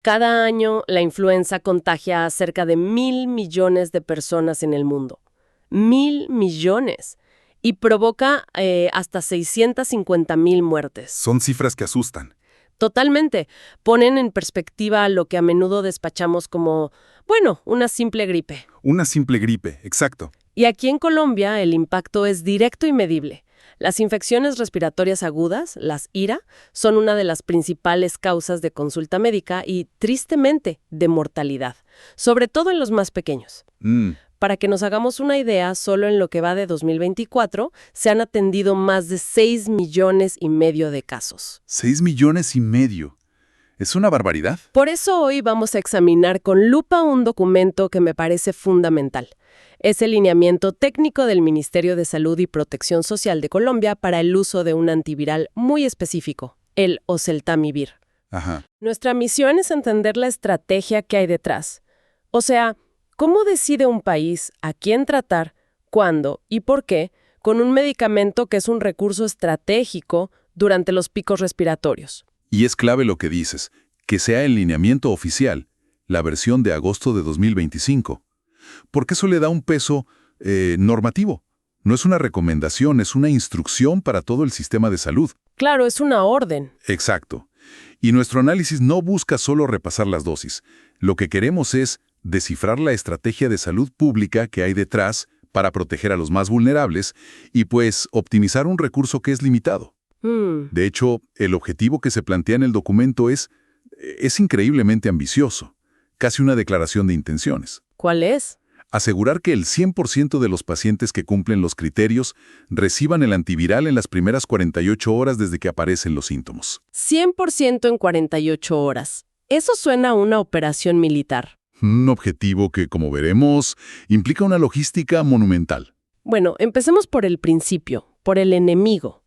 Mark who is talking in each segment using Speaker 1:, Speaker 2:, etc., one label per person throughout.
Speaker 1: Cada año la influenza contagia a cerca de 1.000 millones de personas en el mundo. 1.000 millones. Y provoca hasta 650.000 muertes.
Speaker 2: Son cifras que asustan.
Speaker 1: Totalmente. Ponen en perspectiva lo que a menudo despachamos como, bueno, una simple gripe.
Speaker 2: Una simple gripe, exacto.
Speaker 1: Y aquí en Colombia el impacto es directo y medible. Las infecciones respiratorias agudas, las IRA, son una de las principales causas de consulta médica y, tristemente, de mortalidad, sobre todo en los más pequeños. Para que nos hagamos una idea, solo en lo que va de 2024 se han atendido más de 6,5 millones de casos.
Speaker 2: 6,5 millones. ¿Es una barbaridad?
Speaker 1: Por eso hoy vamos a examinar con lupa un documento que me parece fundamental. Es el lineamiento técnico del Ministerio de Salud y Protección Social de Colombia para el uso de un antiviral muy específico, el oseltamivir.
Speaker 2: Ajá.
Speaker 1: Nuestra misión es entender la estrategia que hay detrás. O sea, ¿cómo decide un país a quién tratar, cuándo y por qué con un medicamento que es un recurso estratégico durante los picos respiratorios?
Speaker 2: Y es clave lo que dices, que sea el lineamiento oficial, la versión de agosto de 2025. Porque eso le da un peso normativo. No es una recomendación, es una instrucción para todo el sistema de salud.
Speaker 1: Claro, es una orden.
Speaker 2: Exacto. Y nuestro análisis no busca solo repasar las dosis. Lo que queremos es descifrar la estrategia de salud pública que hay detrás para proteger a los más vulnerables y, pues, optimizar un recurso que es limitado. De hecho, el objetivo que se plantea en el documento es increíblemente ambicioso, casi una declaración de intenciones.
Speaker 1: ¿Cuál es?
Speaker 2: Asegurar que el 100% de los pacientes que cumplen los criterios reciban el antiviral en las primeras 48 horas desde que aparecen los síntomas.
Speaker 1: 100% en 48 horas. Eso suena a una operación militar.
Speaker 2: Un objetivo que, como veremos, implica una logística monumental.
Speaker 1: Bueno, empecemos por el principio, por el enemigo.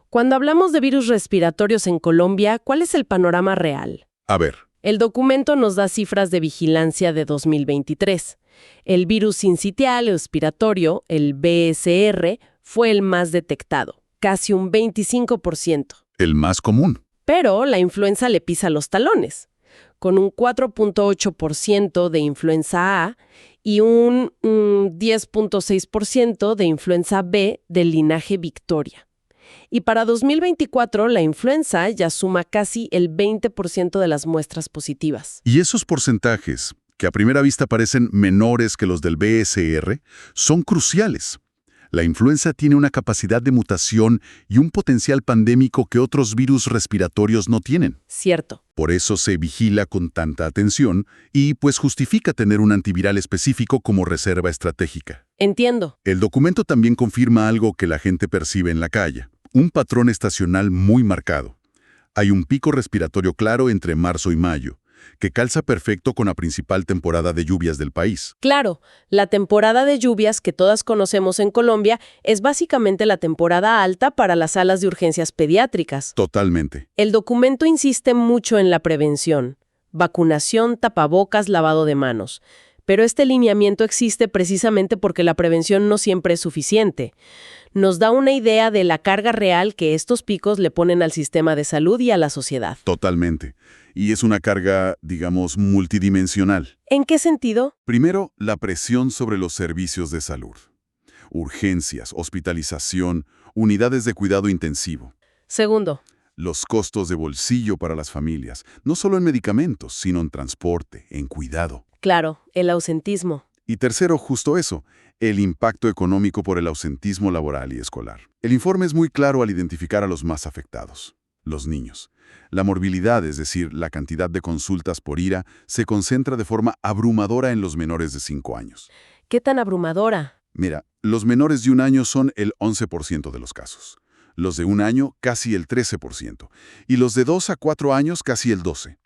Speaker 1: Cuando hablamos de virus respiratorios en Colombia, ¿cuál es el panorama real?
Speaker 2: A ver.
Speaker 1: El documento nos da cifras de vigilancia de 2023. El virus sincitial respiratorio, el BSR, fue el más detectado, casi un 25%.
Speaker 2: El más común.
Speaker 1: Pero la influenza le pisa los talones, con un 4.8% de influenza A y un 10.6% de influenza B del linaje Victoria. Y para 2024, la influenza ya suma casi el 20% de las muestras positivas.
Speaker 2: Y esos porcentajes, que a primera vista parecen menores que los del BSR, son cruciales. La influenza tiene una capacidad de mutación y un potencial pandémico que otros virus respiratorios no tienen.
Speaker 1: Cierto.
Speaker 2: Por eso se vigila con tanta atención y pues justifica tener un antiviral específico como reserva estratégica.
Speaker 1: Entiendo.
Speaker 2: El documento también confirma algo que la gente percibe en la calle, un patrón estacional muy marcado. Hay un pico respiratorio claro entre marzo y mayo, que calza perfecto con la principal temporada de lluvias del país.
Speaker 1: Claro, la temporada de lluvias que todas conocemos en Colombia es básicamente la temporada alta para las salas de urgencias pediátricas.
Speaker 2: Totalmente.
Speaker 1: El documento insiste mucho en la prevención, vacunación, tapabocas, lavado de manos. Pero este lineamiento existe precisamente porque la prevención no siempre es suficiente. Nos da una idea de la carga real que estos picos le ponen al sistema de salud y a la sociedad.
Speaker 2: Totalmente. Y es una carga, digamos, multidimensional.
Speaker 1: ¿En qué sentido?
Speaker 2: Primero, la presión sobre los servicios de salud. Urgencias, hospitalización, unidades de cuidado intensivo.
Speaker 1: Segundo,
Speaker 2: los costos de bolsillo para las familias, no solo en medicamentos, sino en transporte, en cuidado.
Speaker 1: Claro, el ausentismo.
Speaker 2: Y tercero, justo eso, el impacto económico por el ausentismo laboral y escolar. El informe es muy claro al identificar a los más afectados, los niños. La morbilidad, es decir, la cantidad de consultas por IRA, se concentra de forma abrumadora en los menores de 5 años.
Speaker 1: ¿Qué tan abrumadora?
Speaker 2: Mira, los menores de 1 año son el 11% de los casos. Los de 1 año, casi el 13%. Y los de 2 a 4 años, casi el 12%.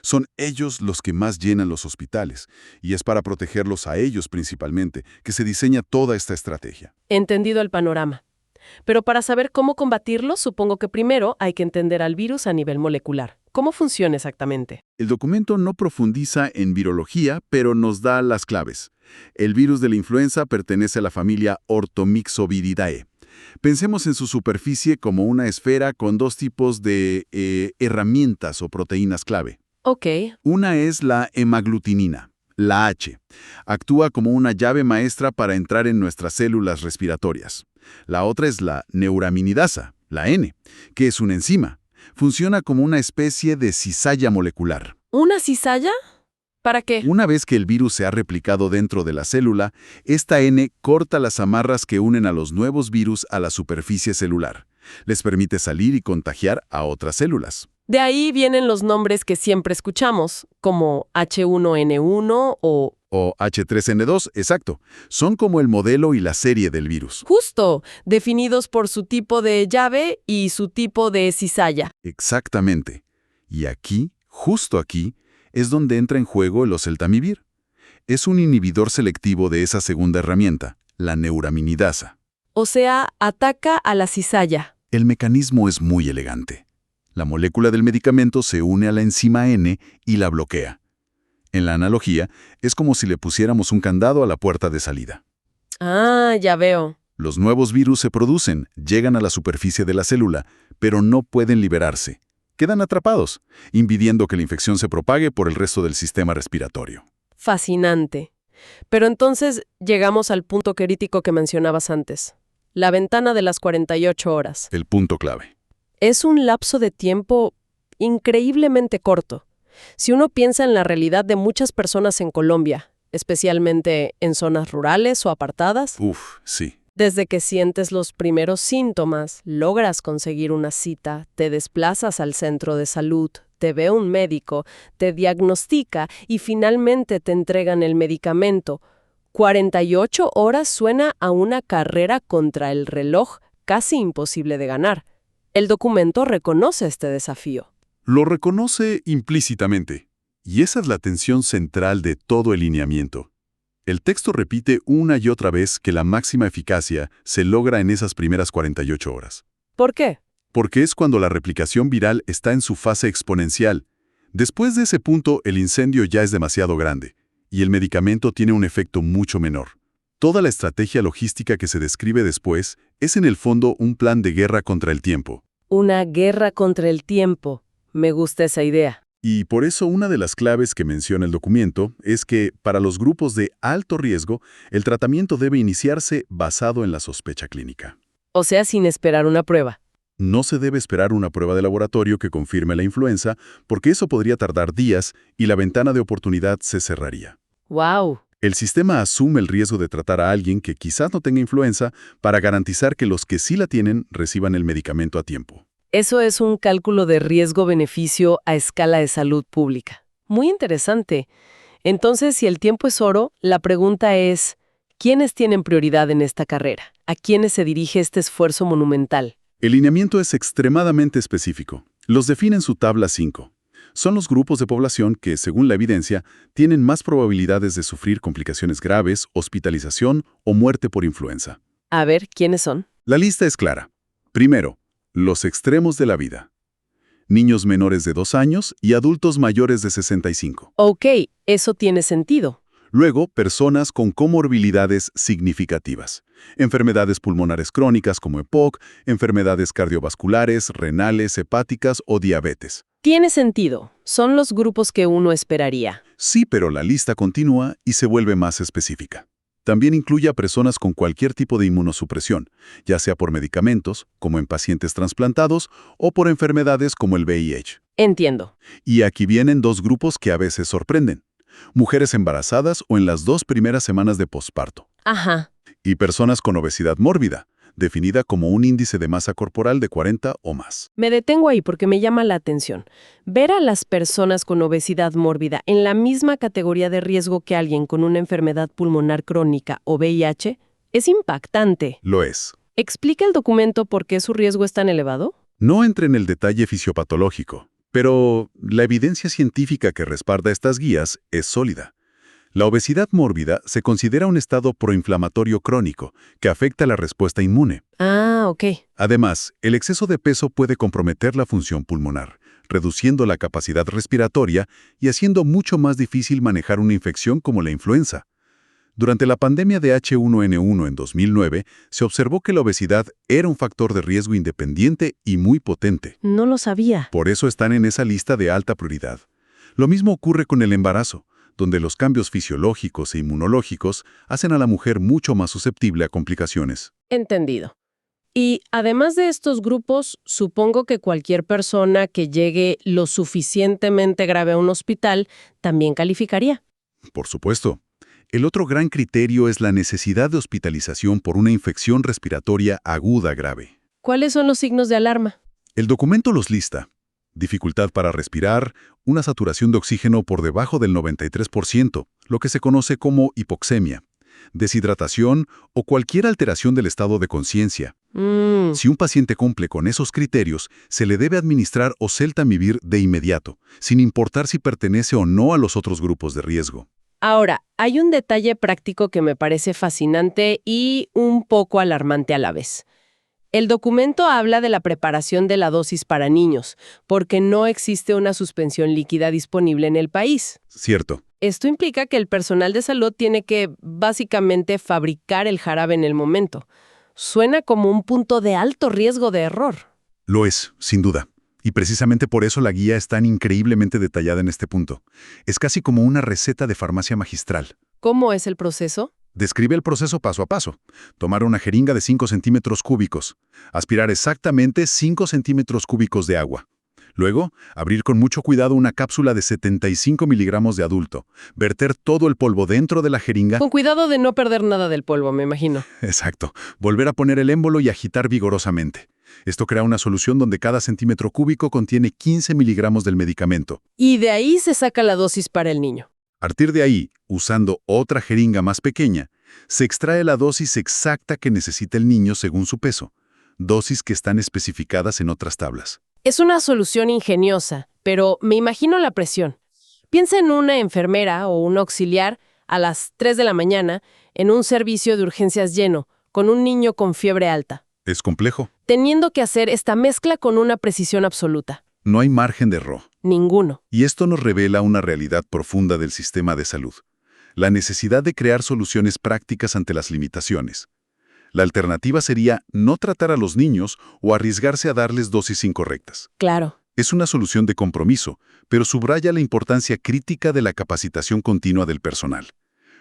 Speaker 2: Son ellos los que más llenan los hospitales, y es para protegerlos a ellos principalmente que se diseña toda esta estrategia.
Speaker 1: Entendido el panorama. Pero para saber cómo combatirlo, supongo que primero hay que entender al virus a nivel molecular. ¿Cómo funciona exactamente?
Speaker 2: El documento no profundiza en virología, pero nos da las claves. El virus de la influenza pertenece a la familia Orthomyxoviridae. Pensemos en su superficie como una esfera con 2 tipos de herramientas o proteínas clave.
Speaker 1: Ok.
Speaker 2: Una es la hemaglutinina, la H. Actúa como una llave maestra para entrar en nuestras células respiratorias. La otra es la neuraminidasa, la N, que es una enzima. Funciona como una especie de cizalla molecular.
Speaker 1: ¿Una cizalla? ¿Para qué?
Speaker 2: Una vez que el virus se ha replicado dentro de la célula, esta N corta las amarras que unen a los nuevos virus a la superficie celular. Les permite salir y contagiar a otras células.
Speaker 1: De ahí vienen los nombres que siempre escuchamos, como H1N1 o...
Speaker 2: O H3N2, exacto. Son como el modelo y la serie del virus.
Speaker 1: Justo, definidos por su tipo de llave y su tipo de cizalla.
Speaker 2: Exactamente. Y aquí, justo aquí, es donde entra en juego el oseltamivir. Es un inhibidor selectivo de esa segunda herramienta, la neuraminidasa.
Speaker 1: O sea, ataca a la cizalla.
Speaker 2: El mecanismo es muy elegante. La molécula del medicamento se une a la enzima N y la bloquea. En la analogía, es como si le pusiéramos un candado a la puerta de salida.
Speaker 1: Ah, ya veo.
Speaker 2: Los nuevos virus se producen, llegan a la superficie de la célula, pero no pueden liberarse. Quedan atrapados, impidiendo que la infección se propague por el resto del sistema respiratorio.
Speaker 1: Fascinante. Pero entonces llegamos al punto crítico que mencionabas antes. La ventana de las 48 horas.
Speaker 2: El punto clave.
Speaker 1: Es un lapso de tiempo increíblemente corto. Si uno piensa en la realidad de muchas personas en Colombia, especialmente en zonas rurales o apartadas,
Speaker 2: Sí.
Speaker 1: desde que sientes los primeros síntomas, logras conseguir una cita, te desplazas al centro de salud, te ve un médico, te diagnostica y finalmente te entregan el medicamento. 48 horas suena a una carrera contra el reloj casi imposible de ganar. El documento reconoce este desafío.
Speaker 2: Lo reconoce implícitamente, y esa es la tensión central de todo el lineamiento. El texto repite una y otra vez que la máxima eficacia se logra en esas primeras 48 horas.
Speaker 1: ¿Por qué?
Speaker 2: Porque es cuando la replicación viral está en su fase exponencial. Después de ese punto, el incendio ya es demasiado grande, y el medicamento tiene un efecto mucho menor. Toda la estrategia logística que se describe después es en el fondo un plan de guerra contra el tiempo.
Speaker 1: Una guerra contra el tiempo. Me gusta esa idea.
Speaker 2: Y por eso una de las claves que menciona el documento es que, para los grupos de alto riesgo, el tratamiento debe iniciarse basado en la sospecha clínica.
Speaker 1: O sea, sin esperar una prueba.
Speaker 2: No se debe esperar una prueba de laboratorio que confirme la influenza, porque eso podría tardar días y la ventana de oportunidad se cerraría.
Speaker 1: ¡Wow!
Speaker 2: El sistema asume el riesgo de tratar a alguien que quizás no tenga influenza para garantizar que los que sí la tienen reciban el medicamento a tiempo.
Speaker 1: Eso es un cálculo de riesgo-beneficio a escala de salud pública. Muy interesante. Entonces, si el tiempo es oro, la pregunta es, ¿quiénes tienen prioridad en esta carrera? ¿A quiénes se dirige este esfuerzo monumental?
Speaker 2: El lineamiento es extremadamente específico. Los define en su tabla 5. Son los grupos de población que, según la evidencia, tienen más probabilidades de sufrir complicaciones graves, hospitalización o muerte por influenza.
Speaker 1: A ver, ¿quiénes son?
Speaker 2: La lista es clara. Primero, los extremos de la vida. Niños menores de 2 años y adultos mayores de 65.
Speaker 1: Ok, eso tiene sentido.
Speaker 2: Luego, personas con comorbilidades significativas. Enfermedades pulmonares crónicas como EPOC, enfermedades cardiovasculares, renales, hepáticas o diabetes.
Speaker 1: Tiene sentido. Son los grupos que uno esperaría.
Speaker 2: Sí, pero la lista continúa y se vuelve más específica. También incluye a personas con cualquier tipo de inmunosupresión, ya sea por medicamentos, como en pacientes trasplantados, o por enfermedades como el VIH.
Speaker 1: Entiendo.
Speaker 2: Y aquí vienen 2 grupos que a veces sorprenden. Mujeres embarazadas o en las 2 primeras semanas de posparto.
Speaker 1: Ajá.
Speaker 2: Y personas con obesidad mórbida, definida como un índice de masa corporal de 40 o más.
Speaker 1: Me detengo ahí porque me llama la atención. Ver a las personas con obesidad mórbida en la misma categoría de riesgo que alguien con una enfermedad pulmonar crónica o VIH es impactante.
Speaker 2: Lo es.
Speaker 1: ¿Explica el documento por qué su riesgo es tan elevado?
Speaker 2: No entre en el detalle fisiopatológico, pero la evidencia científica que respalda estas guías es sólida. La obesidad mórbida se considera un estado proinflamatorio crónico que afecta la respuesta inmune.
Speaker 1: Ah, ok.
Speaker 2: Además, el exceso de peso puede comprometer la función pulmonar, reduciendo la capacidad respiratoria y haciendo mucho más difícil manejar una infección como la influenza. Durante la pandemia de H1N1 en 2009, se observó que la obesidad era un factor de riesgo independiente y muy potente.
Speaker 1: No lo sabía.
Speaker 2: Por eso están en esa lista de alta prioridad. Lo mismo ocurre con el embarazo, donde los cambios fisiológicos e inmunológicos hacen a la mujer mucho más susceptible a complicaciones.
Speaker 1: Entendido. Y además de estos grupos, supongo que cualquier persona que llegue lo suficientemente grave a un hospital también calificaría.
Speaker 2: Por supuesto. El otro gran criterio es la necesidad de hospitalización por una infección respiratoria aguda grave.
Speaker 1: ¿Cuáles son los signos de alarma?
Speaker 2: El documento los lista. Dificultad para respirar, una saturación de oxígeno por debajo del 93%, lo que se conoce como hipoxemia, deshidratación o cualquier alteración del estado de conciencia. Si un paciente cumple con esos criterios, se le debe administrar oseltamivir de inmediato, sin importar si pertenece o no a los otros grupos de riesgo.
Speaker 1: Ahora, hay un detalle práctico que me parece fascinante y un poco alarmante a la vez. El documento habla de la preparación de la dosis para niños, porque no existe una suspensión líquida disponible en el país.
Speaker 2: Cierto.
Speaker 1: Esto implica que el personal de salud tiene que, básicamente, fabricar el jarabe en el momento. Suena como un punto de alto riesgo de error.
Speaker 2: Lo es, sin duda. Y precisamente por eso la guía es tan increíblemente detallada en este punto. Es casi como una receta de farmacia magistral.
Speaker 1: ¿Cómo es el proceso?
Speaker 2: Describe el proceso paso a paso. Tomar una jeringa de 5 centímetros cúbicos. Aspirar exactamente 5 centímetros cúbicos de agua. Luego, abrir con mucho cuidado una cápsula de 75 miligramos de adulto. Verter todo el polvo dentro de la jeringa.
Speaker 1: Con cuidado de no perder nada del polvo, me imagino.
Speaker 2: Exacto. Volver a poner el émbolo y agitar vigorosamente. Esto crea una solución donde cada centímetro cúbico contiene 15 miligramos del medicamento.
Speaker 1: Y de ahí se saca la dosis para el niño.
Speaker 2: A partir de ahí, usando otra jeringa más pequeña, se extrae la dosis exacta que necesita el niño según su peso, dosis que están especificadas en otras tablas.
Speaker 1: Es una solución ingeniosa, pero me imagino la presión. Piensa en una enfermera o un auxiliar a las 3 de la mañana en un servicio de urgencias lleno, con un niño con fiebre alta.
Speaker 2: Es complejo.
Speaker 1: Teniendo que hacer esta mezcla con una precisión absoluta.
Speaker 2: No hay margen de error.
Speaker 1: Ninguno.
Speaker 2: Y esto nos revela una realidad profunda del sistema de salud. La necesidad de crear soluciones prácticas ante las limitaciones. La alternativa sería no tratar a los niños o arriesgarse a darles dosis incorrectas.
Speaker 1: Claro.
Speaker 2: Es una solución de compromiso, pero subraya la importancia crítica de la capacitación continua del personal.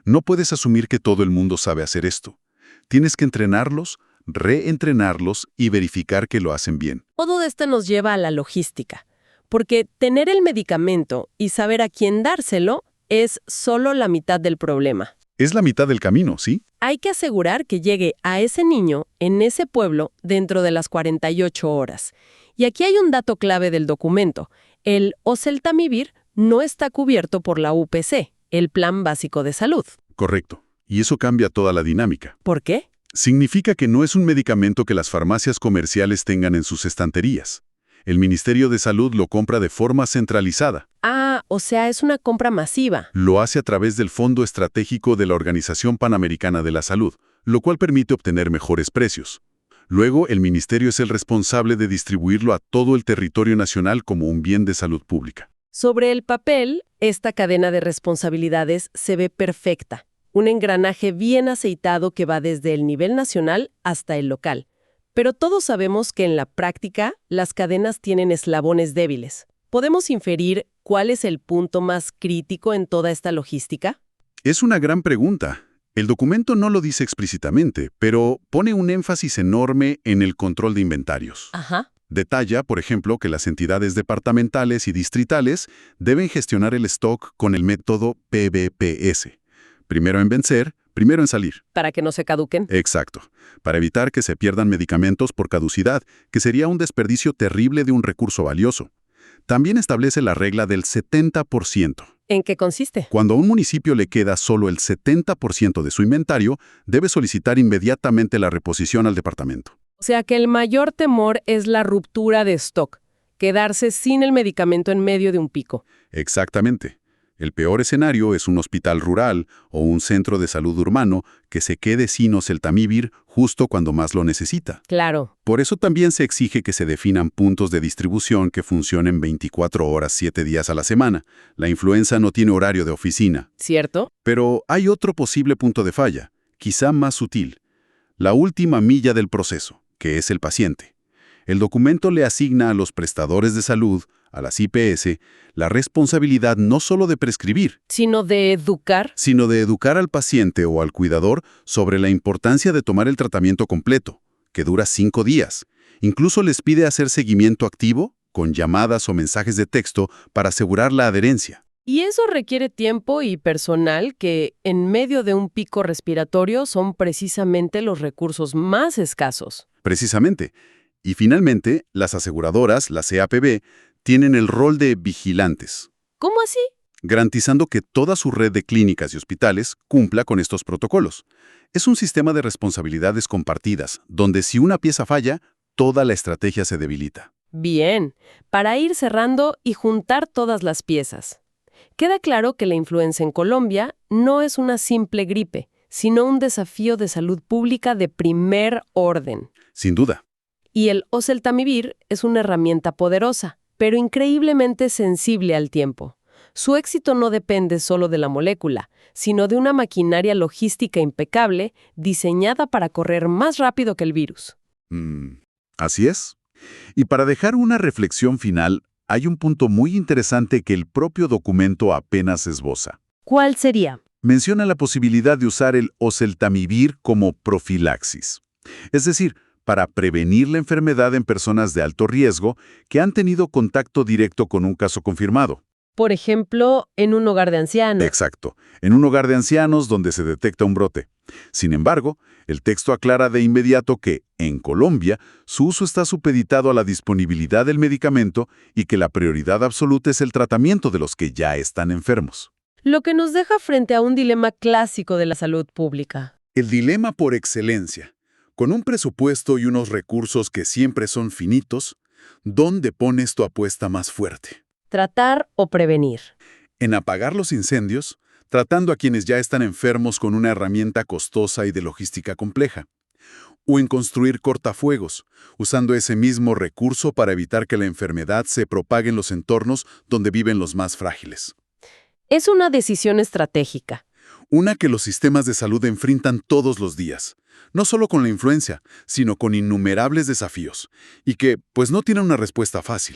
Speaker 2: No puedes asumir que todo el mundo sabe hacer esto. Tienes que entrenarlos, reentrenarlos y verificar que lo hacen bien.
Speaker 1: Todo esto nos lleva a la logística, porque tener el medicamento y saber a quién dárselo es solo la mitad del problema.
Speaker 2: Es la mitad del camino, ¿sí?
Speaker 1: Hay que asegurar que llegue a ese niño en ese pueblo dentro de las 48 horas. Y aquí hay un dato clave del documento. El oseltamivir no está cubierto por la UPC, el Plan Básico de Salud.
Speaker 2: Correcto. Y eso cambia toda la dinámica.
Speaker 1: ¿Por qué?
Speaker 2: Significa que no es un medicamento que las farmacias comerciales tengan en sus estanterías. El Ministerio de Salud lo compra de forma centralizada.
Speaker 1: Ah, o sea, es una compra masiva.
Speaker 2: Lo hace a través del Fondo Estratégico de la Organización Panamericana de la Salud, lo cual permite obtener mejores precios. Luego, el Ministerio es el responsable de distribuirlo a todo el territorio nacional como un bien de salud pública.
Speaker 1: Sobre el papel, esta cadena de responsabilidades se ve perfecta. Un engranaje bien aceitado que va desde el nivel nacional hasta el local. Pero todos sabemos que en la práctica las cadenas tienen eslabones débiles. ¿Podemos inferir cuál es el punto más crítico en toda esta logística?
Speaker 2: Es una gran pregunta. El documento no lo dice explícitamente, pero pone un énfasis enorme en el control de inventarios.
Speaker 1: Ajá.
Speaker 2: Detalla, por ejemplo, que las entidades departamentales y distritales deben gestionar el stock con el método PBPS. Primero en vencer, primero en salir.
Speaker 1: Para que no se caduquen.
Speaker 2: Exacto. Para evitar que se pierdan medicamentos por caducidad, que sería un desperdicio terrible de un recurso valioso. También establece la regla del 70%.
Speaker 1: ¿En qué consiste?
Speaker 2: Cuando a un municipio le queda solo el 70% de su inventario, debe solicitar inmediatamente la reposición al departamento.
Speaker 1: O sea que el mayor temor es la ruptura de stock, quedarse sin el medicamento en medio de un pico.
Speaker 2: Exactamente. El peor escenario es un hospital rural o un centro de salud urbano que se quede sin oseltamivir justo cuando más lo necesita.
Speaker 1: Claro.
Speaker 2: Por eso también se exige que se definan puntos de distribución que funcionen 24 horas, 7 días a la semana. La influenza no tiene horario de oficina.
Speaker 1: ¿Cierto?
Speaker 2: Pero hay otro posible punto de falla, quizá más sutil. La última milla del proceso, que es el paciente. El documento le asigna a los prestadores de salud, a las IPS, la responsabilidad no solo de prescribir,
Speaker 1: Sino de educar.
Speaker 2: sino de educar al paciente o al cuidador sobre la importancia de tomar el tratamiento completo, que dura 5 días. Incluso les pide hacer seguimiento activo, con llamadas o mensajes de texto, para asegurar la adherencia.
Speaker 1: Y eso requiere tiempo y personal que, en medio de un pico respiratorio, son precisamente los recursos más escasos.
Speaker 2: Precisamente. Y finalmente, las aseguradoras, las EAPB, tienen el rol de vigilantes,
Speaker 1: ¿Cómo así?
Speaker 2: garantizando que toda su red de clínicas y hospitales cumpla con estos protocolos. Es un sistema de responsabilidades compartidas, donde si una pieza falla, toda la estrategia se debilita.
Speaker 1: Bien, para ir cerrando y juntar todas las piezas. Queda claro que la influenza en Colombia no es una simple gripe, sino un desafío de salud pública de primer orden.
Speaker 2: Sin duda.
Speaker 1: Y el oseltamivir es una herramienta poderosa, pero increíblemente sensible al tiempo. Su éxito no depende solo de la molécula, sino de una maquinaria logística impecable diseñada para correr más rápido que el virus.
Speaker 2: Así es. Y para dejar una reflexión final, hay un punto muy interesante que el propio documento apenas esboza.
Speaker 1: ¿Cuál sería?
Speaker 2: Menciona la posibilidad de usar el oseltamivir como profilaxis. Es decir, para prevenir la enfermedad en personas de alto riesgo que han tenido contacto directo con un caso confirmado.
Speaker 1: Por ejemplo, en un hogar de ancianos.
Speaker 2: Exacto, en un hogar de ancianos donde se detecta un brote. Sin embargo, el texto aclara de inmediato que, en Colombia, su uso está supeditado a la disponibilidad del medicamento y que la prioridad absoluta es el tratamiento de los que ya están enfermos.
Speaker 1: Lo que nos deja frente a un dilema clásico de la salud pública.
Speaker 2: El dilema por excelencia. Con un presupuesto y unos recursos que siempre son finitos, ¿dónde pones tu apuesta más fuerte?
Speaker 1: Tratar o prevenir.
Speaker 2: ¿En apagar los incendios, tratando a quienes ya están enfermos con una herramienta costosa y de logística compleja? ¿O en construir cortafuegos, usando ese mismo recurso para evitar que la enfermedad se propague en los entornos donde viven los más frágiles?
Speaker 1: Es una decisión estratégica.
Speaker 2: Una que los sistemas de salud enfrentan todos los días, no solo con la influenza, sino con innumerables desafíos, y que, pues, no tiene una respuesta fácil.